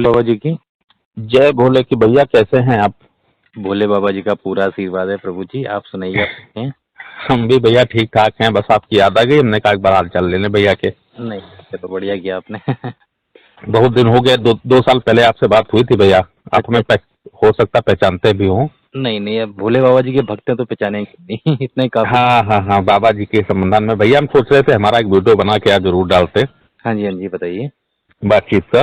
बाबा जी की जय भोले की भैया, कैसे हैं आप? भोले बाबा जी का पूरा आशीर्वाद है प्रभु जी। आप सुनाइए, आप कैसे हैं? हम भी भैया ठीक ठाक हैं, बस आपकी याद आ गई, हमने कहा एक बार हाल चाल लेने भैया के। नहीं, चलो बढ़िया किया आपने। बहुत दिन हो गए, दो साल पहले आपसे बात हुई थी भैया। आप हमें हो सकता पहचानते भी हो। नहीं नहीं, अब भोले बाबा जी के भक्त हैं तो पहचानेंगे नहीं। इतना ही काफी। हाँ हाँ हाँ, बाबा जी के संबंध में भैया हम सोच रहे थे हमारा एक वीडियो बना के आप जरूर डालते हाँ जी, हाँ जी, बताइए। बातचीत का।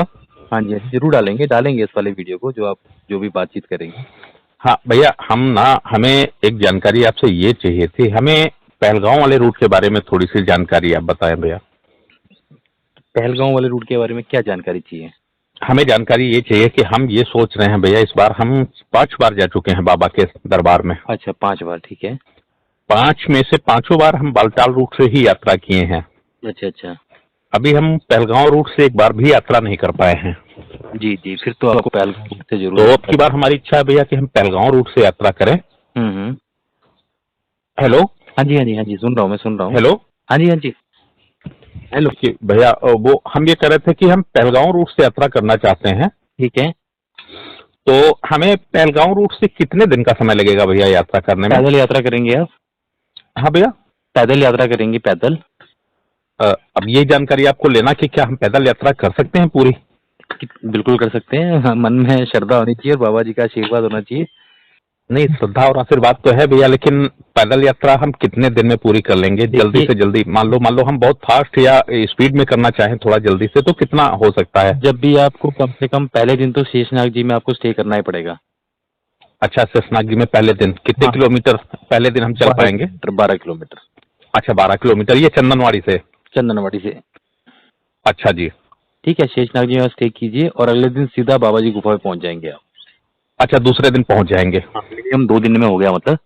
हाँ जी, हाँ जी, जरूर डालेंगे डालेंगे इस वाले वीडियो को, जो आप जो भी बातचीत करेंगे। हाँ भैया, हमें एक जानकारी आपसे ये चाहिए थी, हमें पहलगांव वाले रूट के बारे में थोड़ी सी जानकारी आप बताएं भैया। पहलगांव वाले रूट के बारे में क्या जानकारी चाहिए? हमें जानकारी ये चाहिए कि हम ये सोच रहे हैं भैया, इस बार हम 5 बार जा चुके हैं बाबा के दरबार में। अच्छा, 5 बार, ठीक है। 5 में से 5 बार हम बालटाल रूट से ही यात्रा किए हैं। अच्छा अच्छा। अभी हम पहलगांव रूट से एक बार भी यात्रा नहीं कर पाए हैं। जी जी, फिर तो आपको पहलगांव रूट से जरूर। तो अब की बार हमारी इच्छा है भैया कि हम पहलगांव रूट से यात्रा करें। हम्म। हेलो। हाँ जी, हाँ जी, हाँ जी, सुन रहा हूँ, मैं सुन रहा हूँ। हेलो। हाँ जी, हाँ जी। हेलो कि भैया, वो हम ये कह रहे थे कि हम पहलगांव रूट से यात्रा करना चाहते हैं। ठीक है। तो हमें पहलगांव रूट से कितने दिन का समय लगेगा भैया यात्रा करने में? पैदल यात्रा करेंगे आप? हाँ भैया, पैदल यात्रा करेंगे, पैदल। अब ये जानकारी आपको लेना कि क्या हम पैदल यात्रा कर सकते हैं पूरी? बिल्कुल कर सकते हैं। हाँ, मन में श्रद्धा होनी चाहिए और बाबा जी का आशीर्वाद होना चाहिए। नहीं, श्रद्धा और आशीर्वाद तो है भैया, लेकिन पैदल यात्रा हम कितने दिन में पूरी कर लेंगे? जल्दी से जल्दी, मान लो हम बहुत फास्ट या स्पीड में करना चाहें थोड़ा जल्दी से, तो कितना हो सकता है? जब भी आपको कम से कम पहले दिन तो शेषनाग जी में आपको स्टे करना ही पड़ेगा। अच्छा, शेषनाग जी में पहले दिन कितने हाँ, किलोमीटर पहले दिन हम चल पाएंगे? 12 किलोमीटर। अच्छा, 12 किलोमीटर, ये चंदनवाड़ी से? चंदनवाड़ी से। अच्छा जी। ठीक है, शेषनाग जी में स्टे कीजिए और अगले दिन सीधा बाबा जी गुफा में पहुंच जाएंगे आप। अच्छा, दूसरे दिन पहुंच जाएंगे? हाँ, मिनिमम 2 दिन में हो गया मतलब।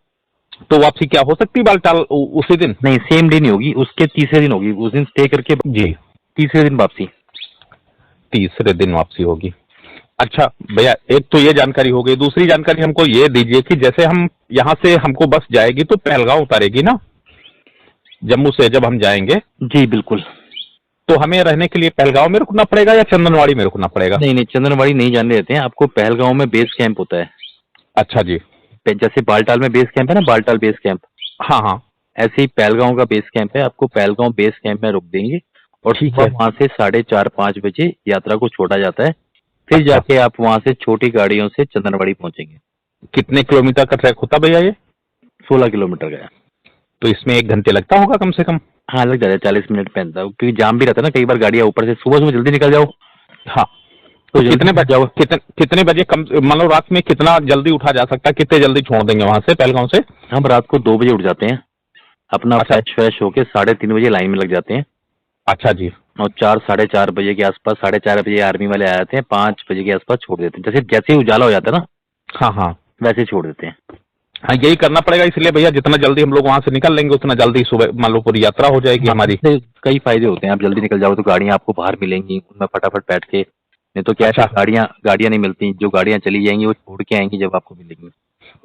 तो वापसी क्या हो सकती है बालटाल उसी दिन? नहीं, सेम डे नहीं होगी, उसके तीसरे दिन होगी। उस दिन स्टे करके जी, तीसरे दिन वापसी। तीसरे दिन वापसी होगी। अच्छा भैया, एक तो ये जानकारी हो गई, दूसरी जानकारी हमको ये दीजिए कि जैसे हम यहाँ से हमको बस जाएगी तो पहलगांव उतारेगी ना, जम्मू से जब हम जाएंगे? जी बिल्कुल। तो हमें रहने के लिए पहलगांव में रुकना पड़ेगा या चंदनवाड़ी में रुकना पड़ेगा? नहीं नहीं, चंदनवाड़ी नहीं जाने देते हैं आपको। पहलगांव में बेस कैंप होता है। अच्छा जी। जैसे बालटाल में बेस कैंप है ना, बालटाल बेस कैंप, हाँ हाँ। ऐसे ही पहलगांव का बेस कैंप है। आपको पहलगांव बेस कैंप में रोक देंगे और ठीक है। वहां से 4:30-5 बजे यात्रा को छोड़ा जाता है। फिर अच्छा। जाके आप वहां से छोटी गाड़ियों से चंदनवाड़ी पहुंचेंगे। कितने किलोमीटर का ट्रैक होता भैया ये? 16 किलोमीटर का है। तो इसमें 1 घंटे लगता होगा कम से कम? हाँ, लग जाता है, 40 मिनट पे आता है, क्योंकि जाम भी रहता है ना कई बार। गाड़ियां ऊपर से सुबह सुबह जल्दी निकल जाओ हाँ। तो तो जल्दी निकल जाओ। कितने बजे, कम मान लो रात में कितना जल्दी उठा जा सकता है, कितने जल्दी छोड़ देंगे वहां से पहलगांव से? हम रात को 2 बजे उठ जाते हैं, अपना अच्छा। फ्रेश होके 3:30 बजे लाइन में लग जाते हैं। अच्छा जी। और 4-4:30 बजे के आसपास, 4:30 बजे आर्मी वाले आ जाते हैं, 5 बजे के आसपास छोड़ देते हैं। जैसे जैसे ही उजाला हो जाता है ना, हाँ हाँ वैसे छोड़ देते हैं। हाँ, यही करना पड़ेगा इसलिए भैया, जितना जल्दी हम लोग वहां से निकल लेंगे उतना जल्दी सुबह मान लो पूरी यात्रा हो जाएगी हमारी। इससे कई फायदे होते हैं। आप जल्दी निकल जाओ तो गाड़ियां आपको बाहर मिलेंगी, उनमें फटाफट बैठ के। नहीं तो क्या है, अच्छा। गाड़ियां नहीं मिलती। जो गाड़ियां चली जाएंगी वो छोड़ के आएंगी जब आपको मिलेंगी।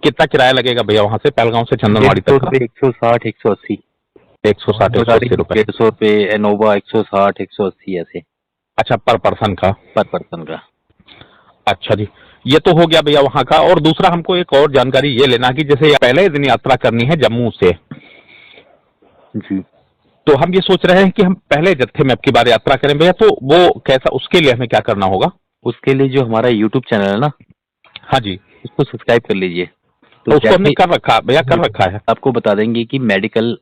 कितना किराया लगेगा भैया वहां से पहलगांव से चंदनवाड़ी तक का? 160, 180। 160 180 रुपए? 150 रुपए इनोवा, 160, 180 ऐसे अच्छा, पर पर्सन का? पर पर्सन का। अच्छा जी। ये तो हो गया भैया वहां का। और दूसरा हमको एक और जानकारी ये लेना कि जैसे पहले दिन यात्रा करनी है जम्मू से, जी। तो हम ये सोच रहे हैं कि हम पहले जत्थे में अब की बार यात्रा करें भैया, तो वो कैसा, उसके लिए हमें क्या करना होगा? उसके लिए जो हमारा यूट्यूब चैनल है ना, हाँ जी। उसको सब्सक्राइब कर लीजिए। तो उसको हमने कर रखा भैया, कर रखा है। आपको बता देंगे कि मेडिकल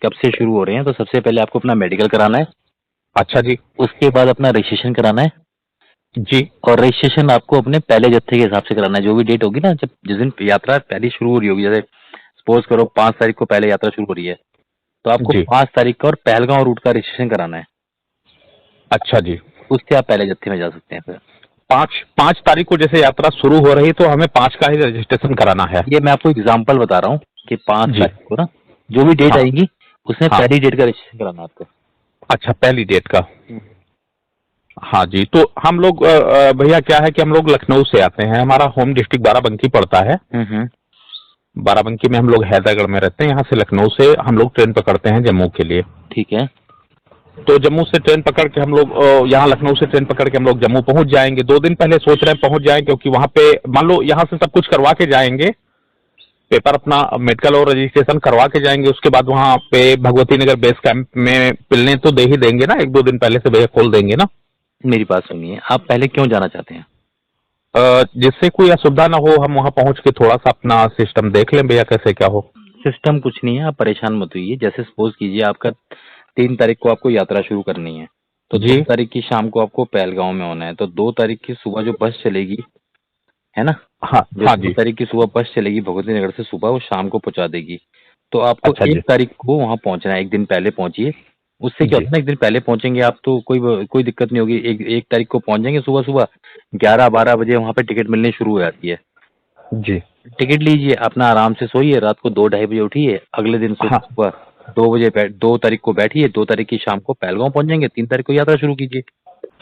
कब से शुरू हो रहे हैं। तो सबसे पहले आपको अपना मेडिकल कराना है। अच्छा जी। उसके बाद अपना रजिस्ट्रेशन कराना है। जी। और रजिस्ट्रेशन आपको अपने पहले जत्थे के हिसाब से कराना है। जो भी डेट होगी ना, जब जिस दिन यात्रा पहली शुरू हो रही होगी, जैसे सपोज करो 5 तारीख को पहले यात्रा शुरू हो रही है, तो आपको जी। 5 तारीख का और पहलगांव रूट का रजिस्ट्रेशन कराना है। अच्छा जी। उससे आप पहले जत्थे में जा सकते हैं। फिर 5 तारीख को जैसे यात्रा शुरू हो रही, तो हमें 5 का ही रजिस्ट्रेशन कराना है? ये मैं आपको एग्जाम्पल बता रहा हूँ कि 5 जी। तारीख को ना, जो भी डेट हाँ आएगी उसमें हाँ। पहली डेट का रजिस्ट्रेशन कराना है आपको। अच्छा, पहली डेट का। हाँ जी। तो हम लोग भैया क्या है कि हम लोग लखनऊ से आते हैं, हमारा होम डिस्ट्रिक्ट बाराबंकी पड़ता है। बाराबंकी में हम लोग हैदरगढ़ में रहते हैं। यहाँ से लखनऊ से हम लोग ट्रेन पकड़ते हैं जम्मू के लिए। ठीक है। तो जम्मू से ट्रेन पकड़ के हम लोग यहाँ लखनऊ से ट्रेन पकड़ के हम लोग जम्मू पहुंच जाएंगे। 2 दिन पहले सोच रहे हैं पहुंच जाएं, क्योंकि वहां पे मान लो यहाँ से सब कुछ करवा के जाएंगे, पेपर अपना मेडिकल और रजिस्ट्रेशन करवा के जाएंगे। उसके बाद वहां पे भगवती नगर बेस कैंप में पिलने तो दे ही देंगे ना, 1-2 दिन पहले से भैया खोल देंगे ना। मेरी बात सुनिए, आप पहले क्यों जाना चाहते हैं? जिससे कोई असुविधा ना हो, हम वहां पहुंच के थोड़ा सा अपना सिस्टम देख लें भैया, कैसे क्या हो। सिस्टम कुछ नहीं है, आप परेशान मत होइए। जैसे सपोज कीजिए आपका 3 तारीख को आपको यात्रा शुरू करनी है, तो जी 2 तारीख की शाम को आपको पहलगांव में होना है। तो 2 तारीख की सुबह जो बस चलेगी, है ना, हाँ जो हाँ दो जी। तारीख की सुबह बस चलेगी भगवती नगर से सुबह, वो शाम को पहुंचा देगी। तो आपको अच्छा जी। 1 तारीख को वहां पहुंचना है, 1 दिन पहले पहुंचिए। उससे क्या जी होता है ना, 1 दिन पहले पहुंचेंगे आप तो कोई दिक्कत नहीं होगी। 1 तारीख को पहुंच जाएंगे सुबह सुबह, 11-12 बजे वहां पे टिकट मिलनी शुरू हो जाती है। जी। टिकट लीजिए, अपना आराम से सोइए, रात को 2-2:30 बजे उठिए, अगले दिन हाँ सुबह 2 तारीख को बैठिए, 2 तारीख की शाम को पहलगांव पहुंच जाएंगे, 3 तारीख को यात्रा शुरू कीजिए।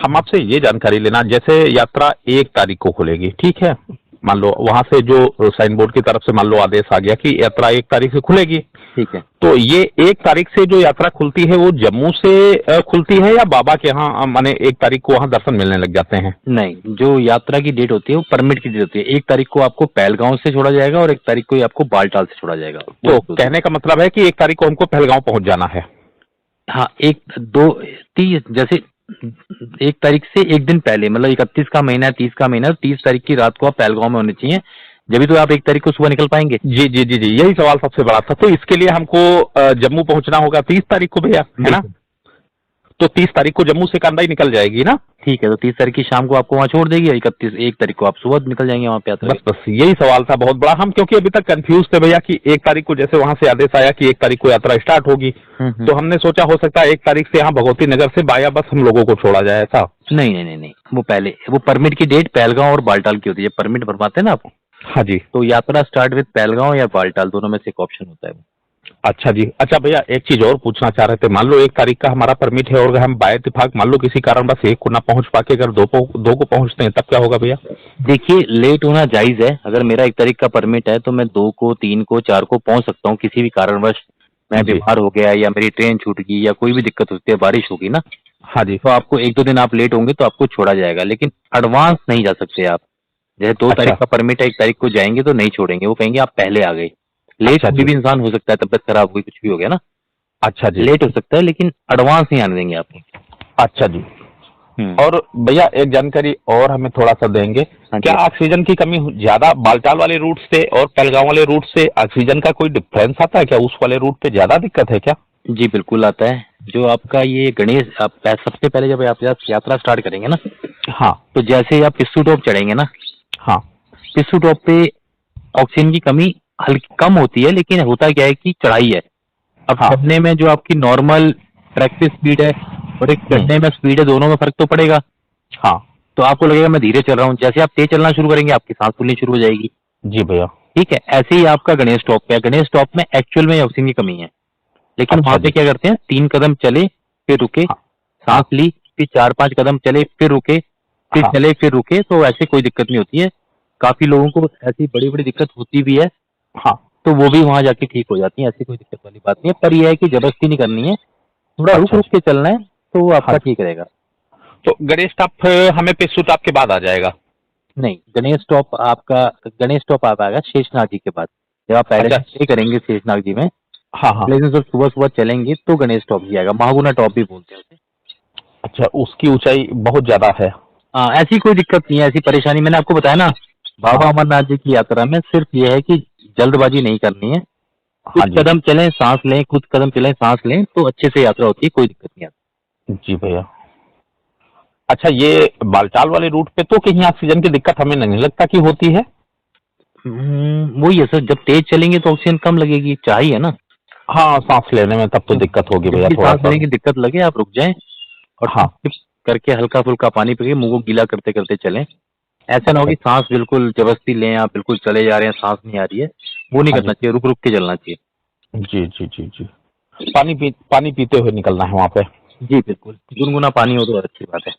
हम आपसे ये जानकारी लेना, जैसे यात्रा 1 तारीख को खुलेगी, ठीक है, मान लो वहां से जो साइन बोर्ड की तरफ से मान लो आदेश आ गया कि यात्रा 1 तारीख से खुलेगी, ठीक है। तो ये 1 तारीख से जो यात्रा खुलती है वो जम्मू से खुलती है, या बाबा के यहाँ माने 1 तारीख को वहां दर्शन मिलने लग जाते हैं? नहीं, जो यात्रा की डेट होती है वो परमिट की डेट होती है। 1 तारीख को आपको पहलगांव से छोड़ा जाएगा और 1 तारीख को ही आपको बालटाल से छोड़ा जाएगा। तो कहने का मतलब है कि 1 तारीख को हमको पहलगांव पहुंच जाना है। हाँ, 1, 2, 30, जैसे 1 तारीख से 1 दिन पहले, मतलब 31 का महीना है, 30 का महीना है, 30 तारीख की रात को आप पहलगांव में होने चाहिए, जब तो आप 1 तारीख को सुबह निकल पाएंगे। जी जी जी जी, यही सवाल सबसे बड़ा था। तो इसके लिए हमको जम्मू पहुंचना होगा 30 तारीख को भैया, है ना? तो 30 तारीख को जम्मू से कांदा ही निकल जाएगी ना? ठीक है, तो 30 तारीख की शाम को आपको वहां छोड़ देगी, 1 तारीख को आप सुबह निकल जाएंगे वहां पे यात्रा। बस बस यही सवाल था बहुत बड़ा। हम क्योंकि अभी तक कंफ्यूज थे भैया कि 1 तारीख को जैसे वहां से आदेश आया कि 1 तारीख को यात्रा स्टार्ट होगी, तो हमने सोचा हो सकता है 1 तारीख से यहाँ भगवती नगर से बाया बस हम लोगों को छोड़ा जाए, ऐसा। नहीं नहीं नहीं नहीं, वो पहले, वो परमिट की डेट पहलगांव और बालटाल की होती है। परमिट बनवाते हैं ना आप, हाँ जी। तो यात्रा स्टार्ट विद पहलगांव या बालटाल, दोनों में से एक ऑप्शन होता है वो। अच्छा जी। अच्छा भैया, एक चीज और पूछना चाह रहे थे, मान लो 1 तारीख का हमारा परमिट है और अगर हम बाय इत्तेफाक मान लो किसी कारण बस 1 को ना पहुंच पाके अगर 2 को पहुंचते हैं, तब क्या होगा भैया? देखिए, लेट होना जायज है। अगर मेरा 1 तारीख का परमिट है तो मैं 2 को, 3 को, 4 को पहुंच सकता हूँ। किसी भी कारणवश मैं जी। बीमार हो गया या मेरी ट्रेन छूट गई या कोई भी दिक्कत होती है, बारिश होगी ना, हाँ जी। तो आपको 1-2 दिन आप लेट होंगे तो आपको छोड़ा जाएगा, लेकिन एडवांस नहीं जा सकते आप। जैसे 2 तारीख अच्छा का परमिट है, 1 तारीख को जाएंगे तो नहीं छोड़ेंगे, वो कहेंगे आप पहले आ गए। लेट अच्छा कोई जी। भी इंसान हो सकता है, तबियत खराब हुई, कुछ भी हो गया ना, अच्छा जी। लेट हो सकता है, लेकिन एडवांस नहीं आने देंगे आपको। अच्छा जी। हम्म। और भैया एक जानकारी और हमें थोड़ा सा देंगे, हाँ क्या जी। ऑक्सीजन की कमी ज्यादा बालटाल वाले रूट से और पहलगांव वाले रूट से ऑक्सीजन का कोई डिफरेंस आता है क्या? उस वाले रूट पे ज्यादा दिक्कत है क्या? जी बिल्कुल आता है। जो आपका ये गणेश, आप सबसे पहले जब आप यात्रा स्टार्ट करेंगे ना, हाँ तो जैसे ही आप पिस्सू टॉप चढ़ेंगे ना, हाँ। पिस्सू टॉप पे ऑक्सीजन की कमी हल्की कम होती है, लेकिन होता क्या है कि चढ़ाई है। अब हाँ चढ़ने में जो आपकी नॉर्मल प्रैक्टिस स्पीड है और एक चढ़ने में स्पीड है, दोनों में फर्क तो पड़ेगा। हाँ। तो आपको लगेगा मैं धीरे चल रहा हूँ, जैसे आप तेज चलना शुरू करेंगे आपकी सांस फूलनी शुरू हो जाएगी। जी भैया। ठीक है, ऐसे ही आपका गणेश टॉप पे है। गणेश टॉप में एक्चुअल में ऑक्सीजन की कमी है, लेकिन अच्छा वहां पे जी। क्या करते हैं, 3 कदम चले फिर रुके, हाँ सांस ली, फिर 4-5 कदम चले फिर रुके, फिर हाँ चले फिर रुके, तो ऐसे कोई दिक्कत नहीं होती है। काफी लोगों को ऐसी बड़ी बड़ी दिक्कत होती भी है, हाँ। तो वो भी वहां जाके ठीक हो जाती है। ऐसी कोई दिक्कत वाली बात नहीं है, पर यह है कि जबरदस्ती नहीं करनी है, थोड़ा रुक अच्छा रुक जी। के चलना है, तो वो आपका हाँ। ठीक रहेगा। तो गणेश टॉप हमें पिस्सू टॉप के बाद आ जाएगा? नहीं, गणेश टॉप आप आएगा शेषनाग जी के बाद। जब आप पहले अच्छा। स्टे करेंगे शेषनाग जी में, हाँ हाँ। लेकिन जब सुबह सुबह चलेंगे तो गणेश टॉप जी आएगा, महागुना टॉप भी बोलते हैं उसे। अच्छा, उसकी ऊंचाई बहुत ज्यादा है? हाँ, ऐसी कोई दिक्कत नहीं है, ऐसी परेशानी मैंने आपको बताया ना। बाबा हाँ अमरनाथ जी की यात्रा में सिर्फ ये है कि जल्दबाजी नहीं करनी है। कुछ हाँ जी। कदम चलें सांस लें, कुछ कदम चलें सांस लें, तो अच्छे से यात्रा होती है, कोई दिक्कत नहीं आती। जी भैया। अच्छा, ये बालटाल वाले रूट पे तो कहीं ऑक्सीजन की दिक्कत हमें नहीं लगता कि होती है? वही है सर, जब तेज चलेंगे तो ऑक्सीजन कम लगेगी, चाहिए ना। हाँ, सांस लेने में तब तो दिक्कत होगी भैया जिसकी थोड़ा सांस सा। लेने की दिक्कत लगे आप रुक जाएं और हाँ टिप करके हल्का फुल्का पानी पी के मुंह को गीला करते करते चलें। ऐसा ना हो कि सांस बिल्कुल जबरदस्ती लें, आप बिल्कुल चले जा रहे हैं, सांस नहीं आ रही है, वो नहीं हाँ करना जी। चाहिए, रुक रुक के चलना चाहिए। जी जी जी जी। पानी पीते हुए निकलना है वहाँ पे? जी बिल्कुल, गुनगुना पानी हो तो अच्छी बात है।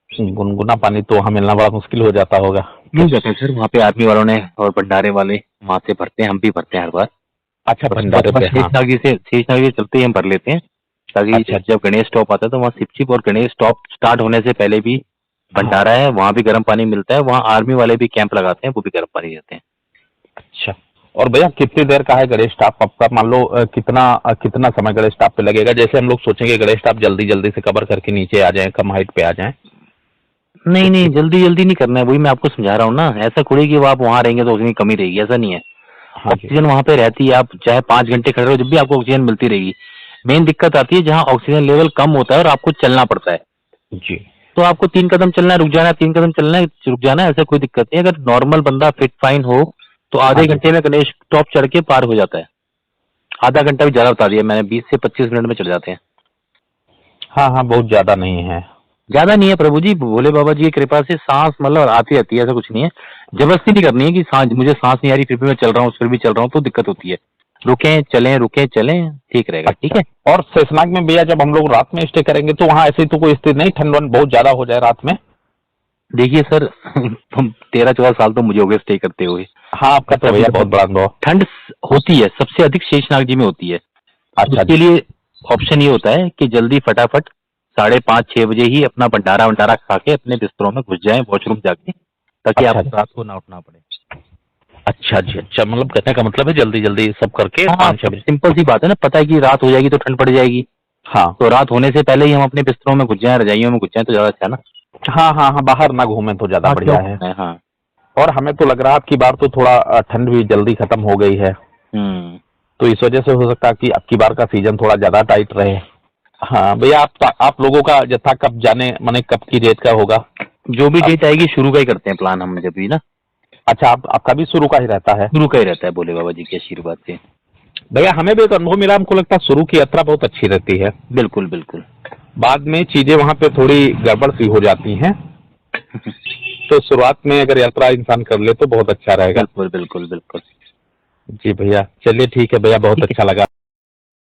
गुनगुना पानी तो हमें मिलना बड़ा मुश्किल हो जाता होगा। मिल जाता है सर, वहाँ पे आर्मी वालों ने और भंडारे वाले वहाँ से भरते हैं, हम भी भरते हैं हर बार। अच्छा, और भंडारे पे। हाँ शेषनाग जी से चलते ही हम भर लेते हैं। ताकि अच्छा। जब गणेश टॉप आता है तो वहाँ शिप और गणेश टॉप स्टार्ट होने से पहले भी भंडारा है, वहाँ भी गर्म पानी मिलता है, वहाँ आर्मी वाले भी कैंप लगाते हैं, वो भी गर्म पानी देते हैं। अच्छा, और भैया कितनी देर का है गणेश टॉप आपका? मान लो कितना समय गणेश टॉप पे लगेगा? जैसे हम लोग सोचेंगे गणेश टॉप जल्दी जल्दी से कवर करके नीचे आ जाए, कम हाइट पे आ जाए। नहीं नहीं, जल्दी जल्दी नहीं करना है, वही मैं आपको समझा रहा हूँ ना। ऐसा थोड़ी कि वो आप वहाँ रहेंगे तो ऑक्सीजन की कमी रहेगी, ऐसा नहीं है। हाँ जी। ऑक्सीजन वहाँ पे रहती है, आप चाहे 5 घंटे खड़े रहो, जब भी आपको ऑक्सीजन मिलती रहेगी। मेन दिक्कत आती है जहाँ ऑक्सीजन लेवल कम होता है और आपको चलना पड़ता है, जी। तो आपको 3 कदम चलना है, रुक जाना है, 3 कदम चलना है, रुक जाना है, ऐसा कोई दिक्कत नहीं है। अगर नॉर्मल बंदा फिट फाइन हो तो हाँ आधे जी। घंटे में गणेश टॉप चढ़ के पार हो जाता है। आधा घंटा भी ज्यादा बता दिया मैंने, 20 से 25 मिनट में चढ़ जाते हैं। हाँ हाँ, बहुत ज्यादा नहीं है। ज्यादा नहीं है प्रभु जी, भोले बाबा जी की कृपा से सांस मतलब आती रहती है, ऐसा कुछ नहीं है। जबरदस्ती नहीं करनी है कि सांस, मुझे सांस नहीं आ रही फिर भी मैं चल रहा हूँ, फिर भी चल रहा हूँ, तो दिक्कत होती है। रुके चलें, ठीक रहेगा, ठीक है। और शेषनाग में भैया जब हम लोग रात में स्टे करेंगे तो वहाँ ऐसी तो कोई स्थिति नहीं, ठंड वंड बहुत ज्यादा हो जाए रात में? देखिए सर, हम 13-14 साल तो मुझे हो गए स्टे करते हुए। हाँ, आपका तो भैया बहुत बड़ा अनुभव। ठंड होती है, सबसे अधिक शेषनाग जी में होती है। अच्छा उसके जी। लिए ऑप्शन ये होता है कि जल्दी फटाफट 5:30-6 बजे ही अपना भंडारा वंडारा खा के अपने बिस्तरों में घुस जाएं, वॉशरूम जाके, ताकि अच्छा आपको रात को ना उठना पड़े। अच्छा जी। अच्छा, मतलब कहने का मतलब है जल्दी जल्दी सब करके हाँ, 5-6 बजे। सिंपल सी बात है ना, पता है कि रात हो जाएगी तो ठंड पड़ जाएगी, हाँ तो रात होने से पहले ही हम अपने बिस्तरों में घुस जाएं, रजाइयों में घुस जाएं, तो ज्यादा अच्छा है ना। हाँ हाँ हाँ, बाहर ना घूमे तो ज्यादा हाँ, बढ़िया क्यों है। घूमना है, हाँ। और हमें तो लग रहा है अब की बार तो थोड़ा ठंड भी जल्दी खत्म हो गई है, हम्म। तो इस वजह से हो सकता है कि अब की बार का सीजन थोड़ा ज्यादा टाइट रहे। हाँ भैया, आप लोगों का जत्था कब जाने, माने कब की डेट का होगा? जो भी आप, डेट आएगी शुरू का ही करते हैं प्लान हम, जब भी ना अच्छा, आपका भी शुरू का ही रहता है? शुरू का ही रहता है, भोले बाबा जी के आशीर्वाद से। भैया हमें भी एक अनुभव मिला, हमको लगता है शुरू की यात्रा बहुत अच्छी रहती है, बिल्कुल बिल्कुल। बाद में चीजें वहां पे थोड़ी गड़बड़ सी हो जाती हैं, तो शुरुआत में अगर यात्रा इंसान कर ले तो बहुत अच्छा रहेगा। बिल्कुल बिल्कुल बिल्कुल। जी भैया, चलिए ठीक है भैया, बहुत ठीक है। अच्छा लगा।